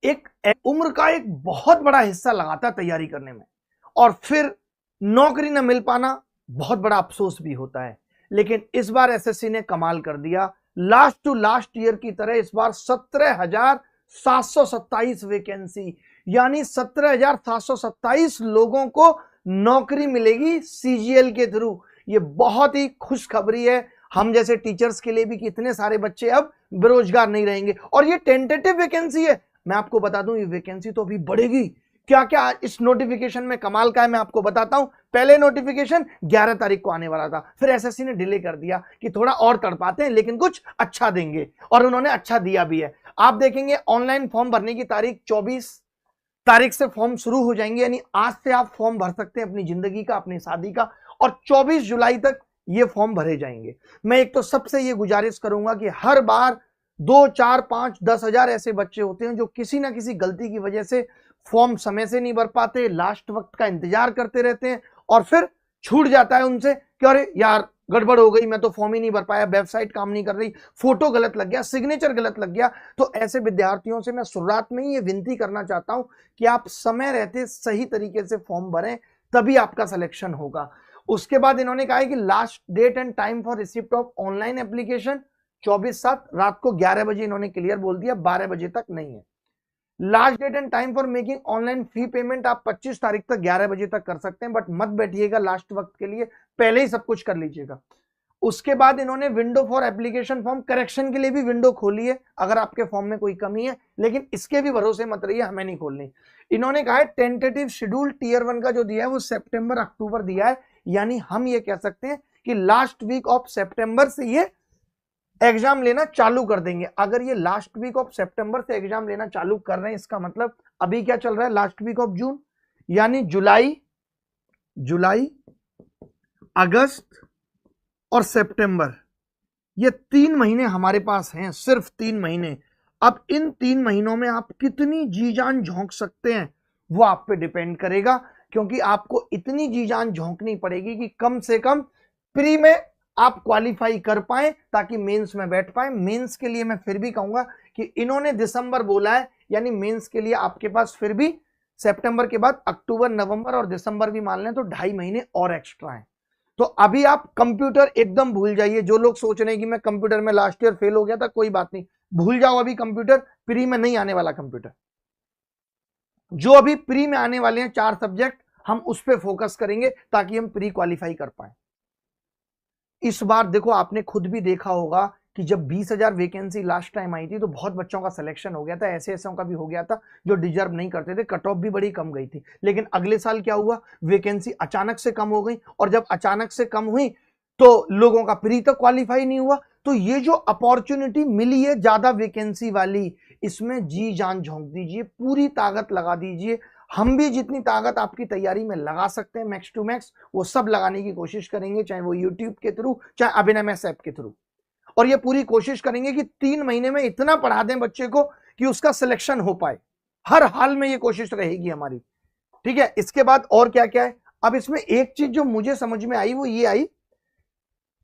एक उम्र का एक बहुत बड़ा हिस्सा लगाता है तैयारी करने में, और फिर नौकरी न मिल पाना बहुत बड़ा अफसोस भी होता है। लेकिन इस बार एसएससी ने कमाल कर दिया, लास्ट टू लास्ट ईयर की तरह इस बार 17,727 वैकेंसी, यानी 17,727 लोगों को नौकरी मिलेगी सीजीएल के थ्रू। ये बहुत ही खुशखबरी है हम जैसे टीचर्स के लिए भी कि इतने सारे बच्चे अब बेरोजगार नहीं रहेंगे। और ये टेंटेटिव वैकेंसी है, मैं आपको बता दूं ये वैकेंसी तो अभी बढ़ेगी। क्या क्या इस नोटिफिकेशन में कमाल का है मैं आपको बताता हूं। पहले नोटिफिकेशन 11 तारीख को आने वाला था, फिर एसएससी ने डिले कर दिया कि थोड़ा और तड़पाते हैं लेकिन कुछ अच्छा देंगे, और उन्होंने अच्छा दिया भी है। आप देखेंगे ऑनलाइन फॉर्म भरने की तारीख 24 तारीख से फॉर्म शुरू हो जाएंगे, यानी आज से आप फॉर्म भर सकते हैं अपनी जिंदगी का, अपनी शादी का, और 24 जुलाई तक ये फॉर्म भरे जाएंगे। मैं एक तो सबसे ये गुजारिश करूंगा कि हर बार 2, 4, 5, 10,000 ऐसे बच्चे होते हैं जो किसी ना किसी गलती की वजह से फॉर्म समय से नहीं भर पाते, लास्ट वक्त का इंतजार करते रहते हैं, और फिर छूट जाता है उनसे कि अरे यार गड़बड़ हो गई, मैं तो फॉर्म ही नहीं भर पाया, वेबसाइट काम नहीं कर रही, फोटो गलत लग गया, सिग्नेचर गलत लग गया। तो ऐसे विद्यार्थियों से मैं शुरुआत में ही ये विनती करना चाहता हूं कि आप समय रहते सही तरीके से फॉर्म भरें, तभी आपका सिलेक्शन होगा। उसके बाद इन्होंने कहा है कि last date and time for receipt of online application 24/7 रात को 11 बजे इन्होंने क्लियर बोल दिया, 12 बजे तक नहीं है। Last date and time for making online fee payment आप 25 तारीख तक 11 बजे तक कर सकते हैं, बट मत बैठिएगा लास्ट वक्त के लिए, पहले ही सब कुछ कर लीजिएगा। उसके बाद इन्होंने window for application form correction के लिए भी विंडो खोली है, अगर आपके फॉर्म में कोई कमी है, लेकिन इसके भी भरोसे मत रहिए, हमें नहीं खोलनी। इन्होंने कहा है टेंटेटिव शेड्यूल टीयर 1 का जो दिया है वो सितंबर अक्टूबर दिया है, यानी हम ये कह सकते हैं कि लास्ट वीक ऑफ सितंबर से ये एग्जाम लेना चालू कर देंगे। अगर ये लास्ट वीक ऑफ सितंबर से एग्जाम लेना चालू कर रहे हैं, इसका मतलब अभी क्या चल रहा है, लास्ट वीक ऑफ जून, यानी जुलाई, अगस्त और सितंबर, ये 3 महीने हमारे पास हैं, सिर्फ 3 महीने। अब इन 3 महीनों में आप कितनी जी जान झोंक सकते हैं वो आप पे डिपेंड करेगा, क्योंकि आपको इतनी जी जान झोंकनी पड़ेगी कि कम से कम प्री में आप क्वालिफाई कर पाए ताकि मेंस में बैठ पाए। मेंस के लिए मैं फिर भी कहूंगा कि इन्होंने दिसंबर बोला है, यानी मेंस के लिए आपके पास फिर भी सितंबर के बाद अक्टूबर, नवंबर और दिसंबर भी मान लें तो 2.5 महीने और एक्स्ट्रा हैं। तो अभी आप कंप्यूटर एकदम भूल जाइए। जो लोग सोच रहे हैं कि मैं कंप्यूटर में लास्ट ईयर फेल हो गया था, कोई बात नहीं, भूल जाओ, अभी कंप्यूटर प्री में नहीं आने वाला। कंप्यूटर जो अभी प्री में आने वाले हैं 4 सब्जेक्ट, हम उस पर फोकस करेंगे ताकि हम प्री क्वालिफाई कर पाए। इस बार देखो, आपने खुद भी देखा होगा कि जब 20,000 वैकेंसी लास्ट टाइम आई थी तो बहुत बच्चों का सिलेक्शन हो गया था, ऐसे ऐसों का भी हो गया था जो डिजर्व नहीं करते थे, कट ऑफ भी बड़ी कम गई थी। लेकिन अगले साल क्या हुआ, वैकेंसी अचानक से कम हो गई, और जब अचानक से कम हुई तो लोगों का प्री तक क्वालिफाई नहीं हुआ। तो ये जो अपॉर्चुनिटी मिली है ज्यादा वैकेंसी वाली, इसमें जी जान झोंक दीजिए, पूरी ताकत लगा दीजिए। हम भी जितनी ताकत आपकी तैयारी में लगा सकते हैं मैक्स टू मैक्स, वो सब लगाने की कोशिश करेंगे, चाहे वो यूट्यूब के थ्रू, चाहे अभिनव ऐप के थ्रू। और ये पूरी कोशिश करेंगे कि 3 महीने में इतना पढ़ा दें बच्चे को कि उसका सिलेक्शन हो पाए। हर हाल में ये कोशिश रहेगी हमारी, ठीक है। इसके बाद और क्या क्या है, अब इसमें एक चीज जो मुझे समझ में आई वो ये आई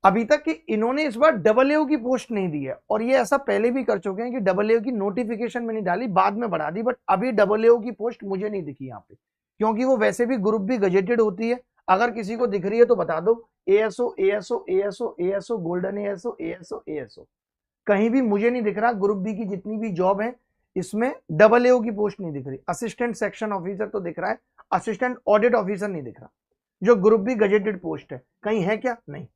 अभी तक कि इन्होंने इस बार AA की पोस्ट नहीं दी है, और ये ऐसा पहले भी कर चुके हैं कि AA की नोटिफिकेशन में नहीं डाली, बाद में बढ़ा दी, बट अभी AA की पोस्ट मुझे नहीं दिखी यहाँ पे, क्योंकि वो वैसे भी ग्रुप भी गजेटेड होती है। अगर किसी को दिख रही है तो बता दो, ASO ASO ASO ASO golden ASO ASO ASO, कहीं भी मुझे नहीं दिख रहा। ग्रुप बी की जितनी भी जॉब है इसमें AA की पोस्ट नहीं दिख रही। असिस्टेंट सेक्शन ऑफिसर तो दिख रहा है, असिस्टेंट ऑडिट ऑफिसर नहीं दिख रहा, जो ग्रुप बी गजेटेड पोस्ट है। कहीं है क्या? नहीं।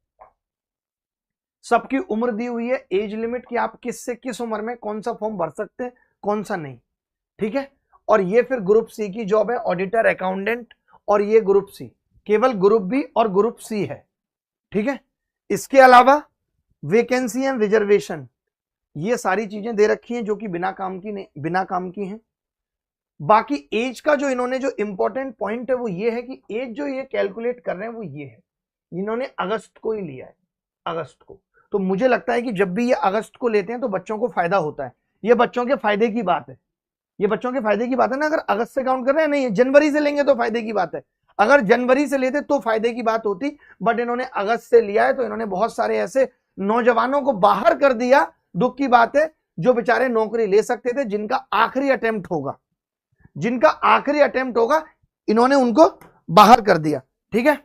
सबकी उम्र दी हुई है, एज लिमिट कि आप किस से किस उम्र में कौन सा फॉर्म भर सकते हैं, कौन सा नहीं, ठीक है। और ये फिर ग्रुप सी की जॉब है, ऑडिटर, अकाउंटेंट, और ये ग्रुप सी, केवल ग्रुप बी और ग्रुप सी है, ठीक है। इसके अलावा वैकेंसी एंड रिजर्वेशन, ये सारी चीजें दे रखी हैं जो कि बिना काम की हैं। बाकी एज का जो इन्होंने जो इंपॉर्टेंट पॉइंट है वो ये है कि एज जो ये कैलकुलेट कर रहे हैं वो ये है, इन्होंने अगस्त को ही लिया है, अगस्त को। तो मुझे लगता है कि जब भी ये अगस्त को लेते हैं तो बच्चों को फायदा होता है, ये बच्चों के फायदे की बात है, ये बच्चों के फायदे की बात है ना। अगर अगस्त से काउंट कर रहे हैं, नहीं जनवरी से लेंगे तो फायदे की बात है, अगर जनवरी से लेते तो फायदे की बात होती, बट इन्होंने अगस्त से लिया है, तो इन्होंने बहुत सारे ऐसे नौजवानों को बाहर कर दिया, दुख की बात है, जो बेचारे नौकरी ले सकते थे, जिनका आखिरी अटेम्प्ट होगा, इन्होंने उनको बाहर कर दिया। ठीक है,